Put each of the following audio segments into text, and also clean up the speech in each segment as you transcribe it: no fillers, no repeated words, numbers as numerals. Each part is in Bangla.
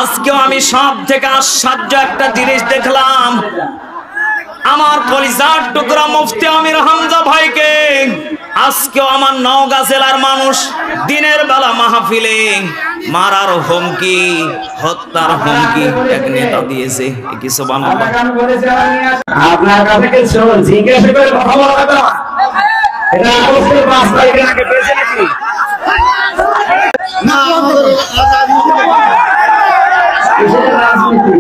আজকেও আমি সব থেকে আশ্চর্য একটা জিনিস দেখলাম, আমার কলিজার টুকরা মুফতি আমির হামজা ভাইকে আজকেও আমার নওগাঁ জেলার মানুষ দিনের বেলা মাহফিলে মারার হুমকি, হত্যার হুমকি এক নেতা দিয়েছে। কি সুবহানাল্লাহ। আপনার কাছে কিছু জিজ্ঞাসা করে কথা বলা যাবে না। এটা আগস্টের 5 তারিখের আগে পেয়েছে নাকি? না, কিসের রাজনীতি?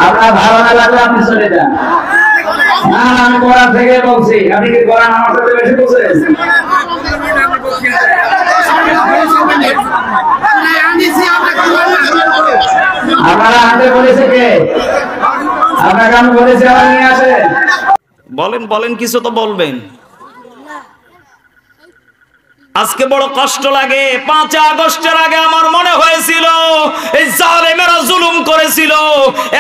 আপনার ভালো না লাগলে আপনি চলে যান। না, আমি কোরআন থেকে বলছি। আপনি কি কোরআন আমার সাথে বেশি বলছেন? আপনারা হাতে বলেছে কে? আপনাকে আমি বলেছি আবার নিয়ে আসেন। বলেন বলেন, কিছু তো বলবেন। আজকে বড় কষ্ট লাগে। 5 আগস্টের আগে আমার মনে হয়েছিল এই জালেমেরা জুলুম করেছিল,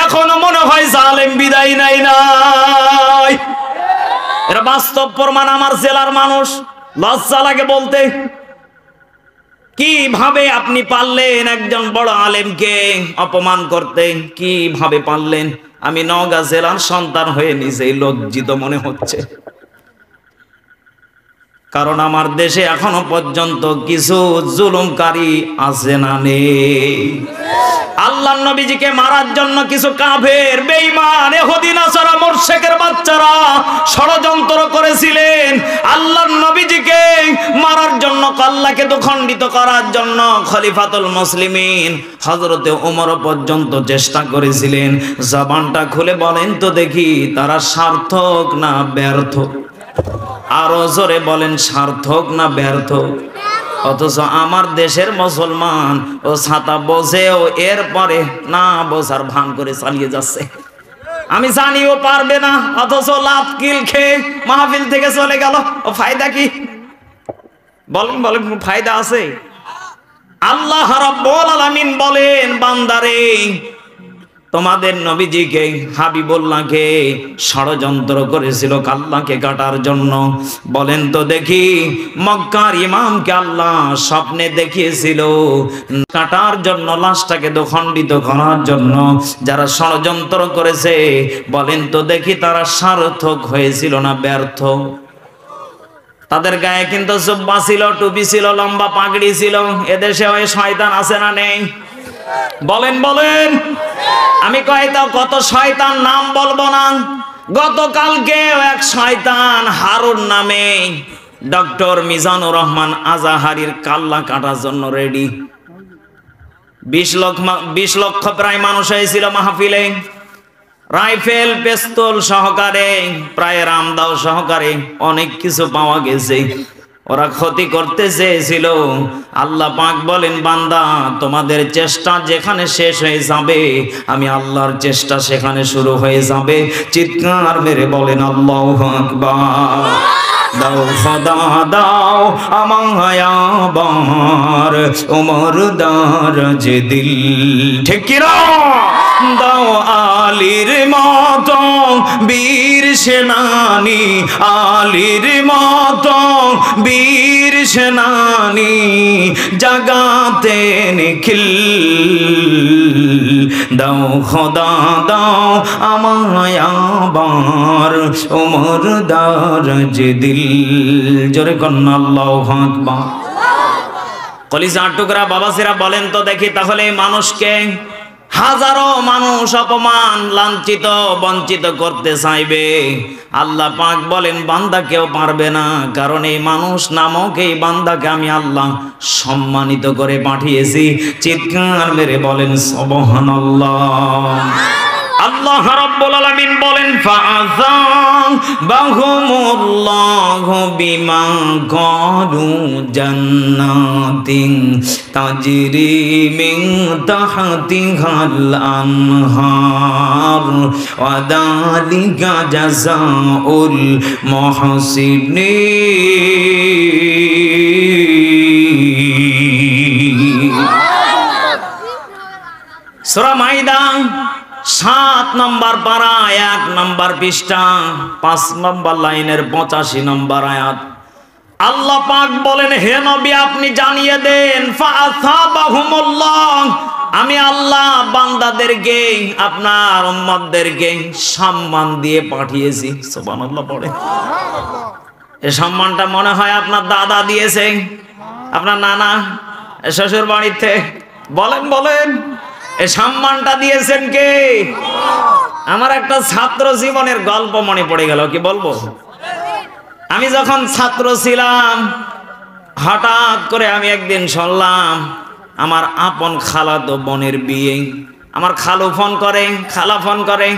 এখনো মনে হয় জালেম বিদায় নাই নাই। এরা বাস্তব প্রমাণ। আমার জেলার মানুষ, লজ্জা লাগে বলতে। কিভাবে আপনি পারলেন একজন বড় আলেমকে অপমান করতে? কিভাবে পারলেন? আমি নওগাঁ জেলার সন্তান হয়ে নিজেই লজ্জিত মনে হচ্ছে। কারণ আমার দেশে এখনো পর্যন্ত কিছু জুলুমকারী আছে না নেই? আল্লাহর নবীজিকে মারার জন্য কিছু কাফের, বেঈমান, ইহুদি নাসারা, মুশরিকের বাচ্চারা ষড়যন্ত্র করেছিলেন। আল্লাহর নবীজিকে মারার জন্য, আল্লাহকে দ্বিখণ্ডিত করার জন্য খলিফাতুল মুসলিমিন হযরতে ওমর পর্যন্ত চেষ্টা করেছিলেন। জবানটা খুলে বলেন তো দেখি, তারা সার্থক না ব্যর্থ? আরো জোরে বলেন, সার্থক না ব্যর্থ? অথচ আমার দেশের মুসলমান ও ছাতা বোঝেও এরপরে না বোঝার ভান করে চালিয়ে যাচ্ছে। আমি জানিও পারবে না, অথচ লাত কিল খেয়ে মাহফিল থেকে চলে গেল। ও ফায়দা কি? বলেন বলেন, ফায়দা আছে? আল্লাহ রাব্বুল আলামিন বলেন, বান্দারে তোমাদের নবীজিকে, হাবিবুল্লাহকে ষড়যন্ত্র করেছিল আল্লাহকে কাটার জন্য। বলেন তো দেখি, মক্কার ইমামকে আল্লাহ স্বপ্নে দেখিয়েছিল কাটার জন্য, লাশটাকে দ্বিখণ্ডিত করার জন্য যারা ষড়যন্ত্র করেছে, বলেন তো দেখি তারা সার্থক হয়েছিল না ব্যর্থ? তাদের গায়ে কিন্তু জুব্বা ছিল, টুপি ছিল, লম্বা পাগড়ি ছিল। এদেশে ওই শয়তান আছে না নেই? বলেন বলেন। আমি কত শয়তান নাম বলবো না। গতকালকে এক শয়তান হারুন নামে ডক্টর মিজানুর রহমান আজাহারির কাল্লা কাটার জন্য রেডি। 20 লক্ষ প্রায় মানুষ হয়েছিল মাহফিলে। রাইফেল, পিস্তল সহকারে, প্রায় রামদাও সহকারে অনেক কিছু পাওয়া গেছে। ওরা ক্ষতি করতে চেয়েছিল। আল্লাহ পাক বলেন, বান্দা তোমাদের চেষ্টা যেখানে শেষ হয়ে যাবে, আমি আল্লাহর চেষ্টা সেখানে শুরু হয়ে যাবে। চিৎকার মেরে বলেন আল্লাহু আকবার। দাও খোদা দাও আমায়াবার ওমর দারাজ দিল, ঠিক কি না? দাও আলীর মতো বীর সেনানি, আলীর মতো বীর সেনানি জাগাতে নিখিল। দাও খোদা দাও আমায় আবার ওমর দারাজ দিল। জোরে কন্না আল্লাহু আকবার। কলিজার টুকরা বাবাসিরা বলেন তো দেখি, তাহলে মানুষকে হাজারো মানুষ অপমান, লাঞ্ছিত, বঞ্চিত করতে চাইবে, আল্লাহ পাক বলেন বান্দা কেউ পারবে না। কারণ এই মানুষ নামক এই বান্দাকে আমি আল্লাহ সম্মানিত করে পাঠিয়েছি। চিৎকার মেরে বলেন সুবহানাল্লাহ। আল্লাহ রাব্বুল আলামিন বলেন, ফাআযাবাহুমুল্লাহু বিমা ক্বালু জান্নাতিন তাজরি মিন তাহতিহাল আনহার ওয়া যালিকা জাযাউল মুহসিনিন। সূরা মাইদা 7 নম্বর পারা 1 নম্বর পৃষ্ঠা 5 নম্বর লাইনের 85 নম্বর আয়াত। আল্লাহ পাক বলেন, হে নবী আপনি জানিয়ে দেন, ফাআসাবাহুমুল্লাহ আল্লাহ বান্দাদেরকে আপনার উম্মতদেরকে সম্মান দিয়ে পাঠিয়েছি। সুবহানাল্লাহ পড়ে। এই সম্মানটা মনে হয় আপনার দাদা দিয়েছে, আপনার নানা, শ্বশুর বাড়িতে। বলেন বলেন, এই সম্মানটা দিয়েছেন কে? আমার একটা ছাত্র জীবনের গল্প মনে পড়ে গেল, কি বলবো? আমি যখন ছাত্র ছিলাম, হঠাৎ করে আমি একদিন শুনলাম আমার আপন খালাতো বোনের বিয়ে। আমার খালু ফোন করে, খালা ফোন করে,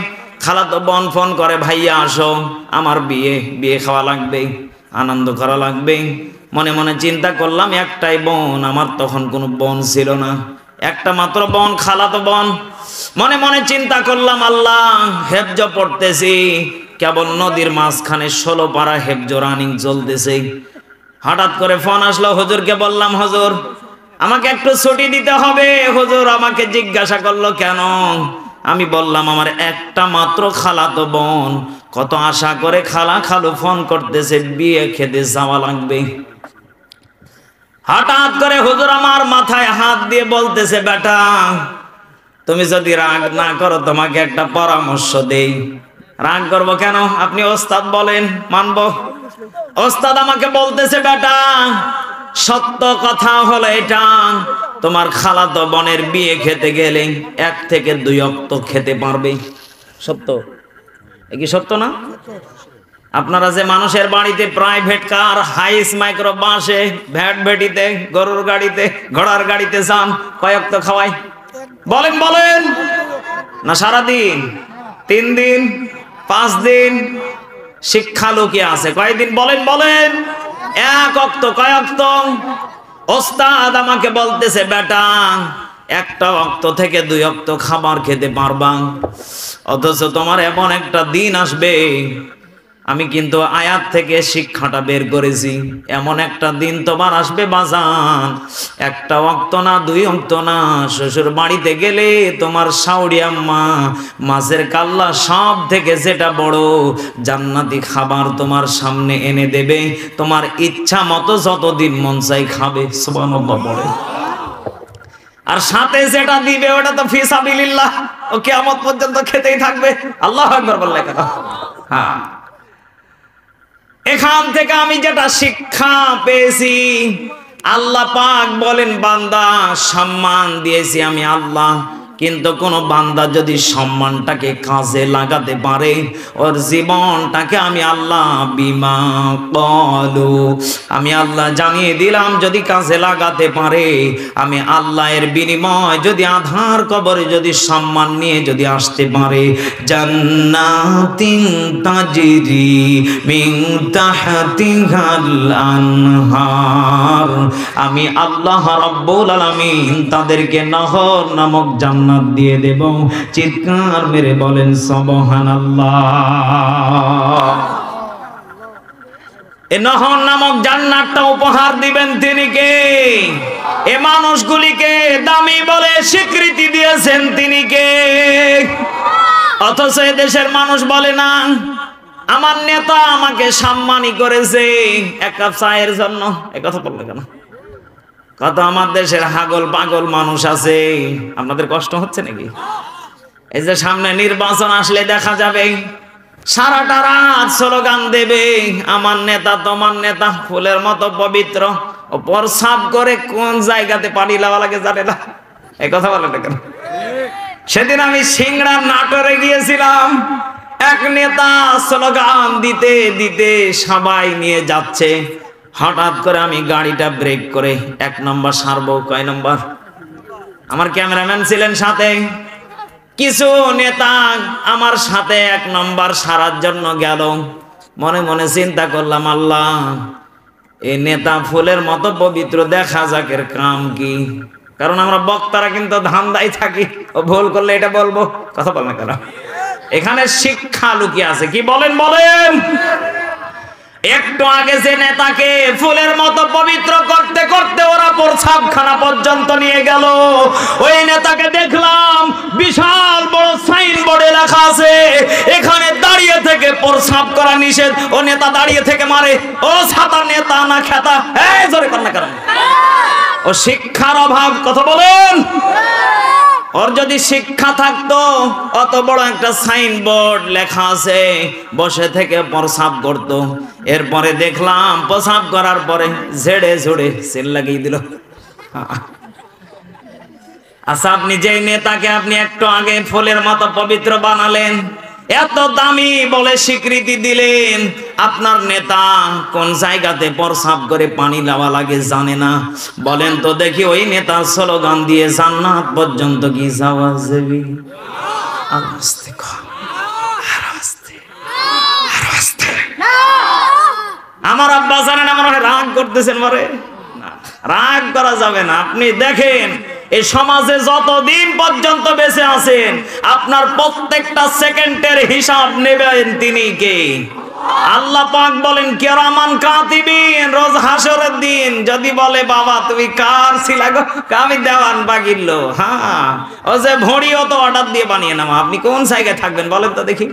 খালাতো বোন ফোন করে, ভাইয়া আসো, আমার বিয়ে খাওয়া লাগবে, আনন্দ করা লাগবে। মনে মনে চিন্তা করলাম, একটাই বোন, আমার তখন কোনো বোন ছিল না, একটা মাত্র বোন, খালাতো বোন। মনে মনে চিন্তা করলাম, আল্লাহ হেফজ পড়তেছি, কেবল নদীর মাঝখানে 16 পারা হেফজ রানিং চলতেছে। হঠাৎ করে ফোন আসলো, হুজুরকে বললাম, হুজুর আমাকে একটু ছুটি দিতে হবে। হুজুর আমাকে জিজ্ঞাসা করলো কেন? আমি বললাম, আমার একটা মাত্র খালাতো বোন, কত আশা করে খালু ফোন করতেছে, বিয়ে খেতে যাওয়া লাগবে। হঠাৎ করে হুজুর আমার মাথায় হাত দিয়ে বলতেছে, বেটা তুমি যদি রাগ না করো তোমাকে একটা পরামর্শ দেই। রাগ করবো কেন? আপনি ওস্তাদ বলেন, মানবো। ওস্তাদ আমাকে বলতেছে, বেটা সত্য কথা হলো এটা, তোমার খালাতো বোনের বিয়ে খেতে গেলে 1 থেকে 2 ওয়াক্ত খেতে পারবে। সত্য? এ কি সত্য না? আপনারা যে মানুষের বাড়িতে প্রাইভেট কার, হাইস মাইক্রো বাসে, ভ্যাট ভেটিতে, গরুর গাড়িতে, ঘোড়ার গাড়িতে যান, কয় ওয়াক্ত খাওয়ায়? বলেন বলেন। না সারাদিন, 3 দিন, 5 দিন? শিক্ষা লুকিয়ে আছে কয়দিন? বলেন বলেন। 1 ওয়াক্ত। কয় ওয়াক্ত? ওস্তাদ আমাকে বলতেছে, বেটা একটা ওয়াক্ত থেকে 2 ওয়াক্ত খাবার খেতে পারবা, অথচ তোমার এমন একটা দিন আসবে, আমি কিন্তু আয়াত থেকে শিক্ষাটা বের করেছি, এমন একটা দিন তোমার আসবে বাজান, একটা ওয়াক্ত না 2 ওয়াক্ত না, শ্বশুর বাড়িতে গেলে তোমার শাওড়ি আম্মা মাছের কাল্লা সব থেকে যেটা বড় জান্নাতি খাবার তোমার সামনে এনে দেবে, তোমার ইচ্ছা মতো যতদিন মন চাই খাবে। সুবহানাল্লাহ বলে। আর সাথে যেটা দিবে ওটা তো ফি সাবিলিল্লাহ, ও কিয়ামত পর্যন্ত খেতেই থাকবে। আল্লাহু আকবার বললে কেন? হ্যাঁ, এখান থেকে আমি যেটা শিক্ষা পেয়েছি, আল্লাহ পাক বলেন, বান্দা সম্মান দিয়েছি আমি আল্লাহ, কিন্তু কোন বান্দা যদি সম্মানটাকে কাজে লাগাতে পারে, ওর জীবনটাকে আমি আল্লাহ বিমা ক্বালু, আমি আল্লাহ জানিয়ে দিলাম, যদি কাজে লাগাতে পারে, আমি আল্লাহ এর বিনিময় যদি আধার কবরে যদি সম্মান নিয়ে যদি আসতে পারে, জান্নাতিন তাজরি মিন তাহতিহাল আনহার, আমি আল্লাহ রাব্বুল আলামিন তাদেরকে নহর নামক জান্নাত দিয়ে দেব। চিৎকার মেরে বলেন সুবহানাল্লাহ। এই নহর নামক জান্নাতটা উপহার দিবেন তিনি কে? এ মানুষগুলিকে দামি বলে স্বীকৃতি দিয়েছেন তিনি কে? অথচ দেশের মানুষ বলে না, আমার নেতা আমাকে সম্মানই করেছে 1 কাপ চায়ের জন্য। এ কথা বললে কেন? কত আমার দেশের হাগল পাগল মানুষ আছে। আপনাদের কষ্ট হচ্ছে নাকি? এই যে সামনে নির্বাচন আসলে দেখা যাবে সারাটা রাত স্লোগান দেবে, আমার নেতা তোমার নেতা ফুলের মতো পবিত্র, ও প্রসাব করে কোন জায়গাতে পানি লাওয়া লাগে জানে না। এই কথা বলে না কেন? সেদিন আমি সিংড়ার নাটোরে গিয়েছিলাম, এক নেতা স্লোগান দিতে দিতে সবাই নিয়ে যাচ্ছে, হঠাৎ করে আমি গাড়িটা ব্রেক করে 1 নম্বর সারবো। কয় নম্বর? আমার ক্যামেরাম্যান ছিলেন সাথে, কিছু নেতা আমার সাথে 1 নম্বর সারার জন্য গেল। মনে মনে চিন্তা করলাম, আল্লাহ এই নেতা ফুলের মতো পবিত্র, দেখা যাক এর কাম কি। কারণ আমরা বক্তারা কিন্তু ধান্দায় থাকি, ও ভুল করলে এটা বলবো। কথা বল না কেন? এখানে শিক্ষা লুকিয়ে আছে, কি বলেন বলেন। একটু আগে যে নেতাকে ফুলের মতো পবিত্র করতে করতে ওরা প্রসাবখানা পর্যন্ত নিয়ে গেল, ওই নেতাকে দেখলাম বিশাল বড় সাইনবোর্ডে লেখা আছে এখানে দাঁড়িয়ে থেকে প্রসাব করা নিষেধ। ও নেতা দাঁড়িয়ে থেকে মারে, ও ছাতা নেতা না খেতা, জোরে কর না কেন? ও শিক্ষার অভাব। কথা বলেন। ও ওর যদি শিক্ষা থাকতো, অত বড় একটা সাইনবোর্ড লেখা আছে, বসে থেকে প্রসাব করত। এরপরে দেখলাম প্রসাব করার পরে ঝেড়ে ঝুড়ে সেল লাগিয়ে দিল। আচ্ছা, আপনি যেই নেতাকে আপনি একটু আগে ফুলের মতো পবিত্র বানালেন, এত দামি বলে স্বীকৃতি দিলেন, আপনার নেতা কোন জায়গাতে প্রসাব করে পানি দেওয়া লাগে জানে না? বলেন তো দেখি, ওই নেতা স্লোগান দিয়ে জান্নাত পর্যন্ত কি যাওয়া যাবে? আস্তে কর, আরো আস্তে, আরো আস্তে। আমার আব্বা জানেন, আমার রাগ করতেছেন মরে, রাগ করা যাবে না। আপনি দেখেন, এই সমাজে যতদিন পর্যন্ত বেঁচে আছেন, আপনার প্রত্যেকটা সেকেন্ডের হিসাব নেবেন তিনি কে? আল্লাহ পাক বলেন কিরামান কাতিবিন, রোজ হাসরের দিন যদি বলে বাবা তুমি কার ছিলা গো, আমি দেওয়ান বাগিল, হ্যাঁ ও যে ভড়িও তো অর্ডার দিয়ে বানিয়ে নাও, আপনি কোন জায়গায় থাকবেন বলেন তো দেখি।